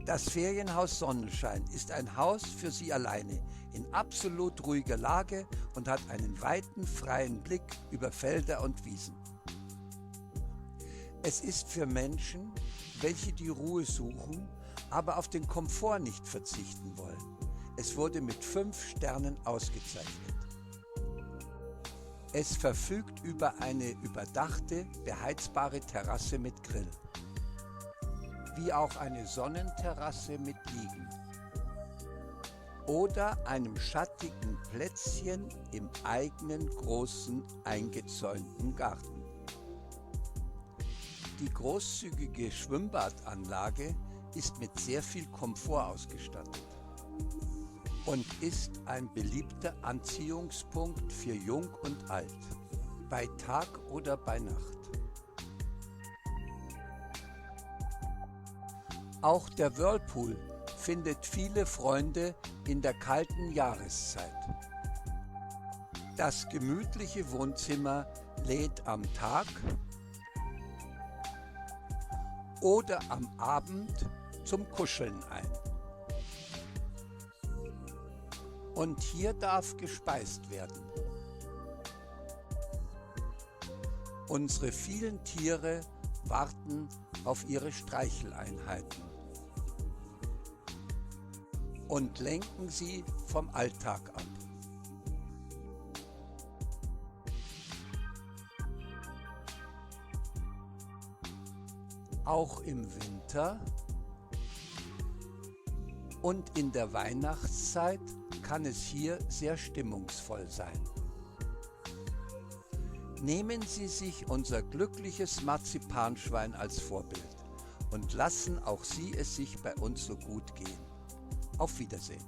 Das Ferienhaus Sonnenschein ist ein Haus für Sie alleine, in absolut ruhiger Lage und hat einen weiten, freien Blick über Felder und Wiesen. Es ist für Menschen, welche die Ruhe suchen, aber auf den Komfort nicht verzichten wollen. Es wurde mit 5 Sternen ausgezeichnet. Es verfügt über eine überdachte, beheizbare Terrasse mit Grill, wie auch eine Sonnenterrasse mit Liegen oder einem schattigen Plätzchen im eigenen großen eingezäunten Garten. Die großzügige Schwimmbadanlage ist mit sehr viel Komfort ausgestattet und ist ein beliebter Anziehungspunkt für Jung und Alt, bei Tag oder bei Nacht. Auch der Whirlpool findet viele Freunde in der kalten Jahreszeit. Das gemütliche Wohnzimmer lädt am Tag oder am Abend zum Kuscheln ein. Und hier darf gespeist werden. Unsere vielen Tiere warten auf ihre Streicheleinheiten und lenken sie vom Alltag ab. Auch im Winter und in der Weihnachtszeit kann es hier sehr stimmungsvoll sein. Nehmen Sie sich unser glückliches Marzipanschwein als Vorbild und lassen auch Sie es sich bei uns so gut gehen. Auf Wiedersehen.